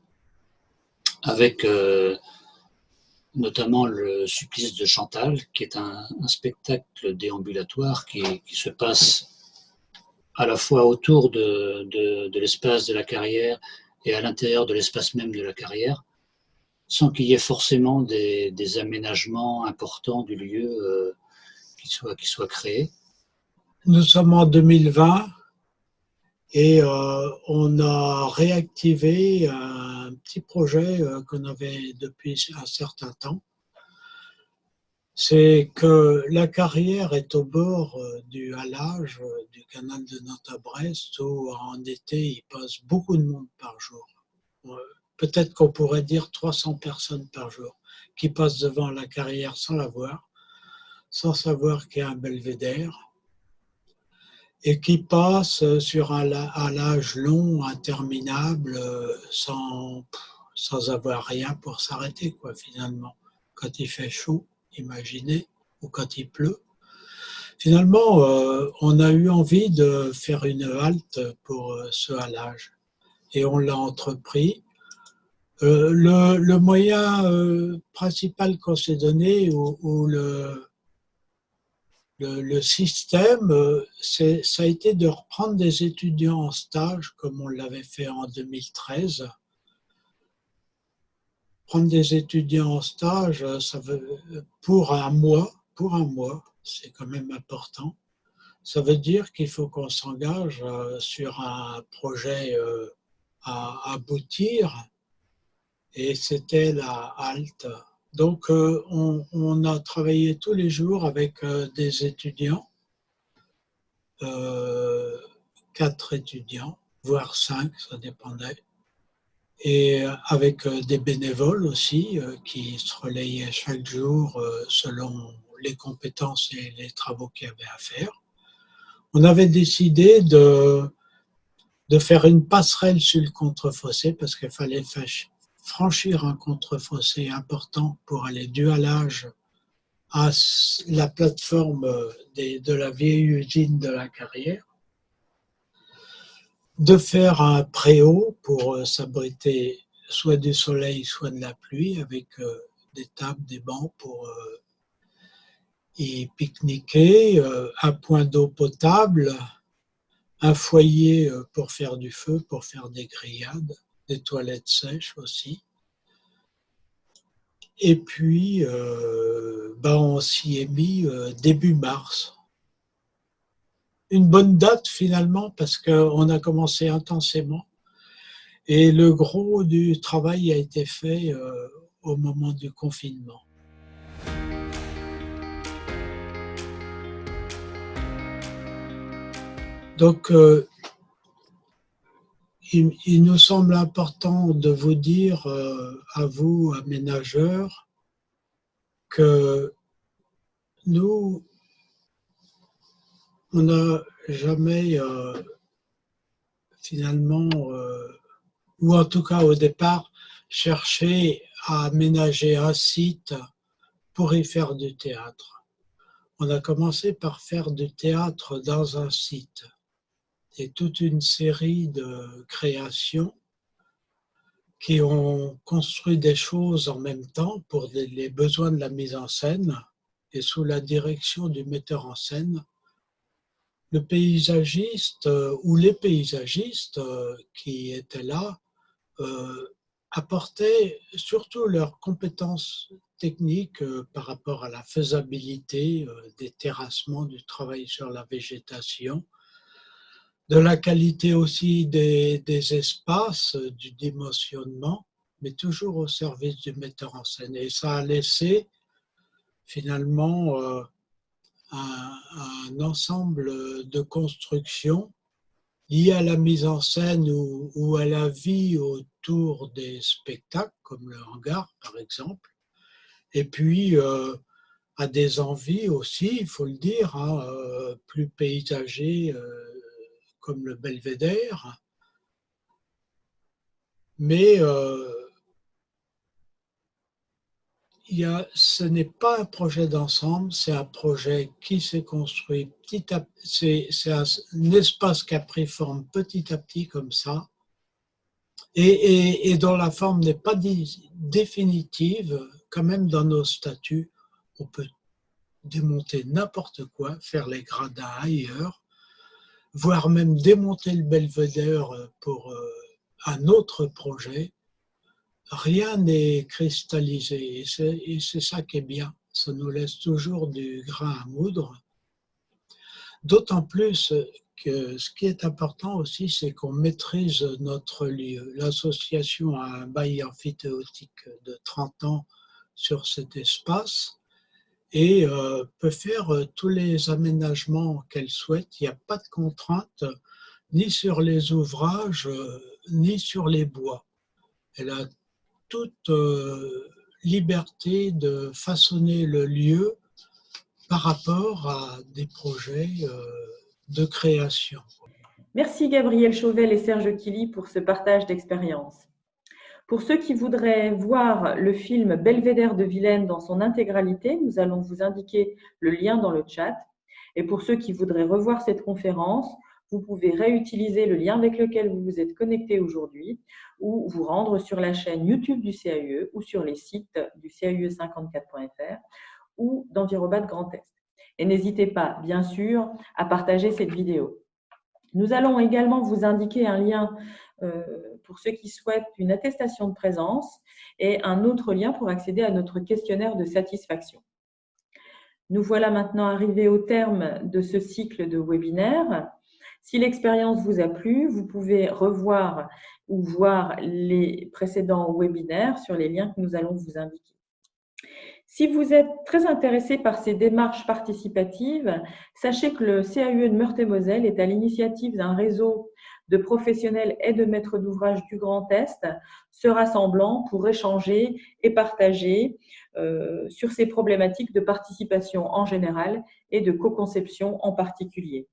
Z: avec notamment le Supplice de Chantal, qui est un spectacle déambulatoire qui se passe à la fois autour de l'espace de la carrière et à l'intérieur de l'espace même de la carrière, sans qu'il y ait forcément des aménagements importants du lieu qui soient créés.
L: Nous sommes en 2020 et on a réactivé un petit projet qu'on avait depuis un certain temps. C'est que la carrière est au bord du halage du canal de Nantes à Brest où en été il passe beaucoup de monde par jour. Peut-être qu'on pourrait dire 300 personnes par jour qui passent devant la carrière sans la voir, sans savoir qu'il y a un belvédère, et qui passent sur un halage long, interminable, sans
Y: sans avoir rien pour s'arrêter, quoi, finalement. Quand il fait chaud, imaginez, ou quand il pleut. Finalement, on a eu envie de faire une halte pour ce halage et on l'a entrepris. Le moyen principal qu'on s'est donné, ou le système, ça a été de reprendre des étudiants en stage, comme on l'avait fait en 2013. Prendre des étudiants en stage, ça veut, pour un mois, c'est quand même important. Ça veut dire qu'il faut qu'on s'engage sur un projet à aboutir, et c'était la halte. Donc on a travaillé tous les jours avec des étudiants, 4 étudiants, voire 5, ça dépendait, et avec des bénévoles aussi qui se relayaient chaque jour selon les compétences et les travaux qu'il y avait à faire. On avait décidé de faire une passerelle sur le contrefossé parce qu'il fallait franchir un contrefossé important pour aller du halage à la plateforme de la vieille usine de la Carrière, de faire un préau pour s'abriter soit du soleil, soit de la pluie, avec des tables, des bancs pour y pique-niquer, un point d'eau potable, un foyer pour faire du feu, pour faire des grillades, des toilettes sèches aussi. Et puis, on s'y est mis début mars. Une bonne date finalement, parce qu'on a commencé intensément. Et le gros du travail a été fait au moment du confinement. Donc, il nous semble important de vous dire, à vous, aménageurs, que nous, on n'a jamais finalement, ou en tout cas au départ, cherché à aménager un site pour y faire du théâtre. On a commencé par faire du théâtre dans un site. Et toute une série de créations qui ont construit des choses en même temps pour les besoins de la mise en scène et sous la direction du metteur en scène. Le paysagiste ou les paysagistes qui étaient là apportaient surtout leurs compétences techniques par rapport à la faisabilité des terrassements, du travail sur la végétation, de la qualité aussi des espaces, du dimensionnement, mais toujours au service du metteur en scène. Et ça a laissé finalement un ensemble de constructions liées à la mise en scène ou à la vie autour des spectacles, comme le hangar par exemple, et puis à des envies aussi, il faut le dire, plus paysagées, comme le Belvédère, mais ce n'est pas un projet d'ensemble, c'est un projet qui s'est construit petit à petit, c'est un espace qui a pris forme petit à petit comme ça, et dont la forme n'est pas définitive. Quand même dans nos statuts, on peut démonter n'importe quoi, faire les gradins ailleurs, voire même démonter le Belvédère pour un autre projet. Rien n'est cristallisé et c'est ça qui est bien. Ça nous laisse toujours du grain à moudre. D'autant plus que ce qui est important aussi, c'est qu'on maîtrise notre lieu. L'association a un bail amphithéotique de 30 ans sur cet espace et peut faire tous les aménagements qu'elle souhaite. Il n'y a pas de contrainte ni sur les ouvrages, ni sur les bois. Elle a toute liberté de façonner le lieu par rapport à des projets de création.
A: Merci Gabriel Chauvel et Serge Killy pour ce partage d'expérience. Pour ceux qui voudraient voir le film Belvédère de Vilaine dans son intégralité, nous allons vous indiquer le lien dans le chat. Et pour ceux qui voudraient revoir cette conférence, vous pouvez réutiliser le lien avec lequel vous vous êtes connecté aujourd'hui ou vous rendre sur la chaîne YouTube du CAUE ou sur les sites du CAUE54.fr ou d'Envirobat Grand Est. Et n'hésitez pas, bien sûr, à partager cette vidéo. Nous allons également vous indiquer un lien pour ceux qui souhaitent une attestation de présence et un autre lien pour accéder à notre questionnaire de satisfaction. Nous voilà maintenant arrivés au terme de ce cycle de webinaires. Si l'expérience vous a plu, vous pouvez revoir ou voir les précédents webinaires sur les liens que nous allons vous indiquer. Si vous êtes très intéressé par ces démarches participatives, sachez que le CAUE de Meurthe-et-Moselle est à l'initiative d'un réseau de professionnels et de maîtres d'ouvrage du Grand Est se rassemblant pour échanger et partager sur ces problématiques de participation en général et de co-conception en particulier.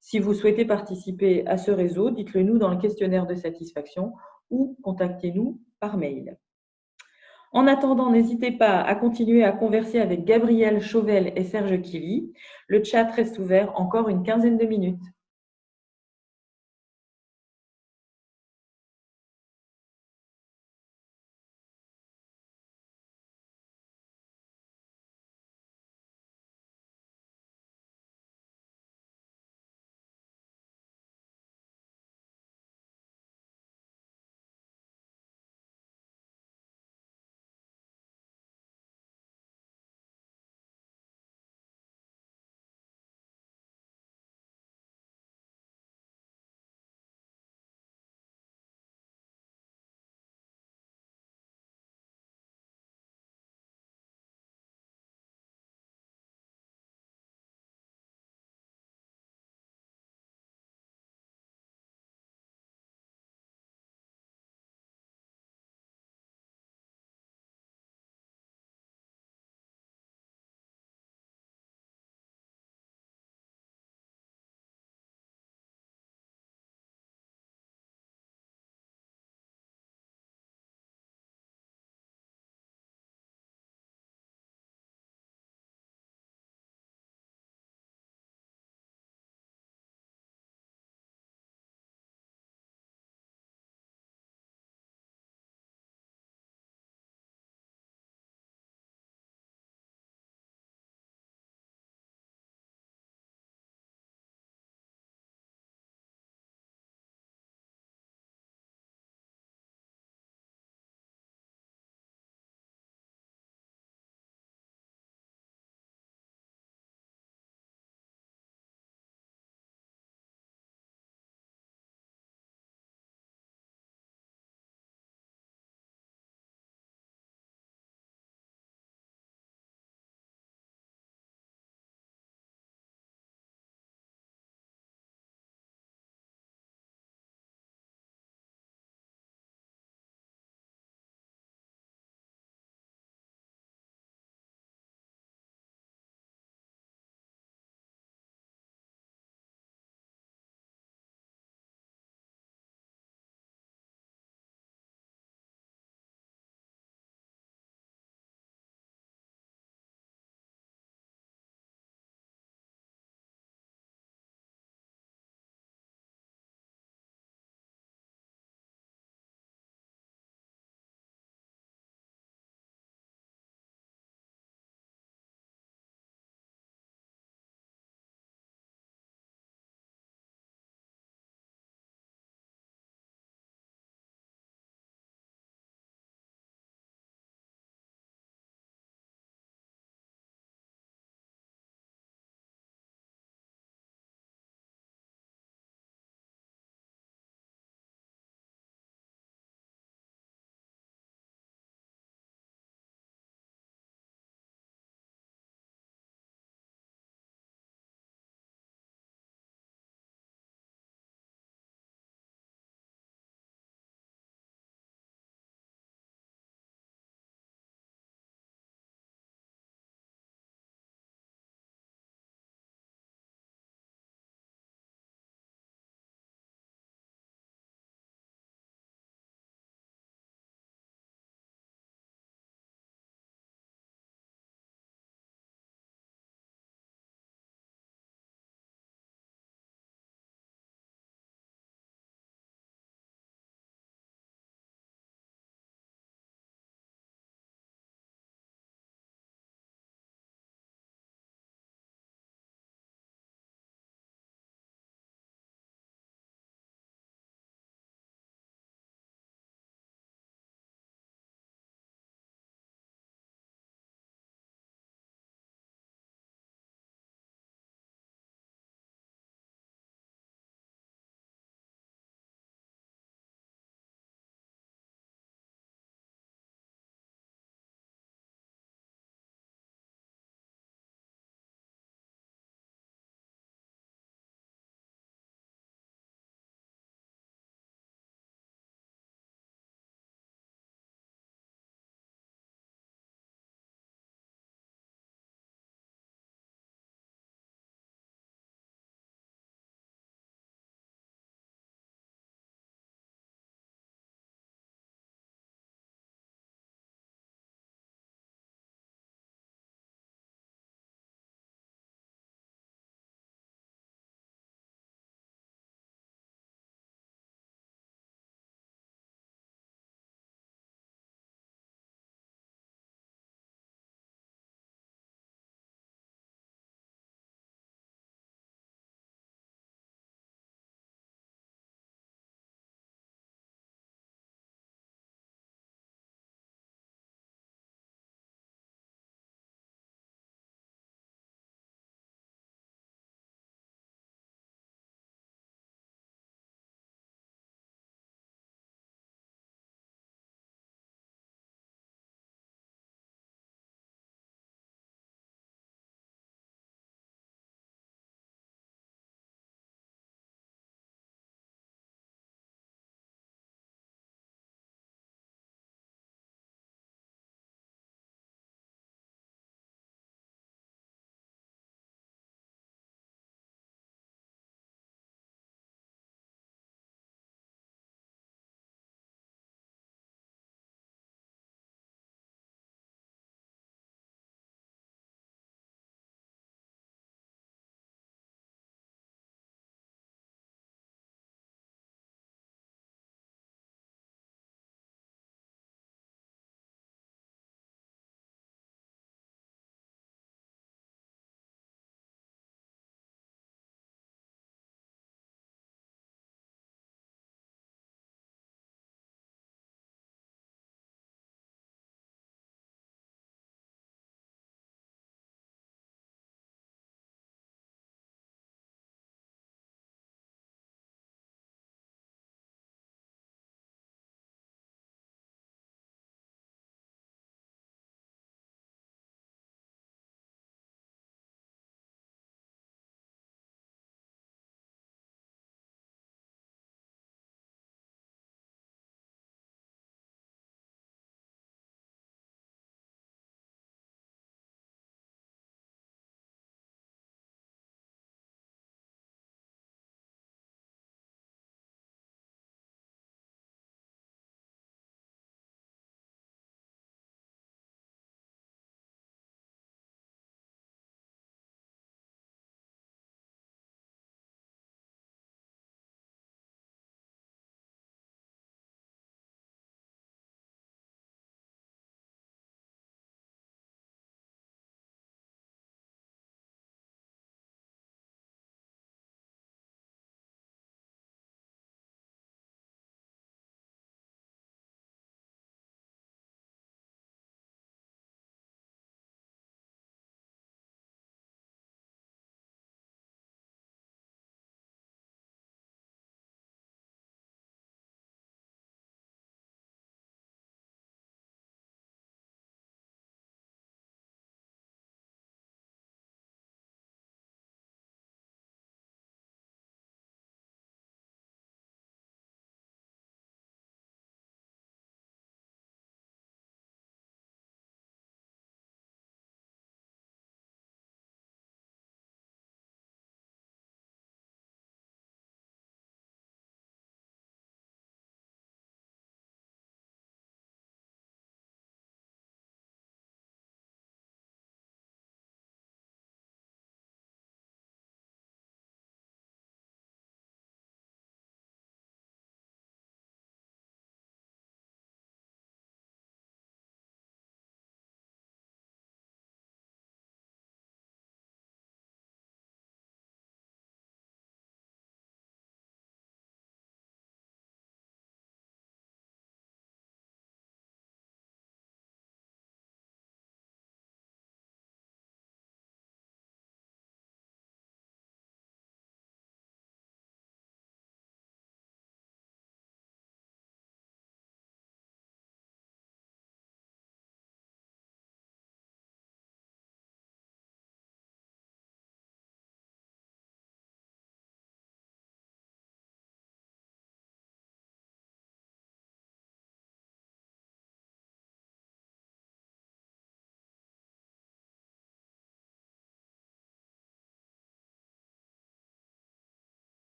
A: Si vous souhaitez participer à ce réseau, dites-le nous dans le questionnaire de satisfaction ou contactez-nous par mail. En attendant, n'hésitez pas à continuer à converser avec Gabriel Chauvel et Serge Quilly. Le chat reste ouvert encore une quinzaine de minutes.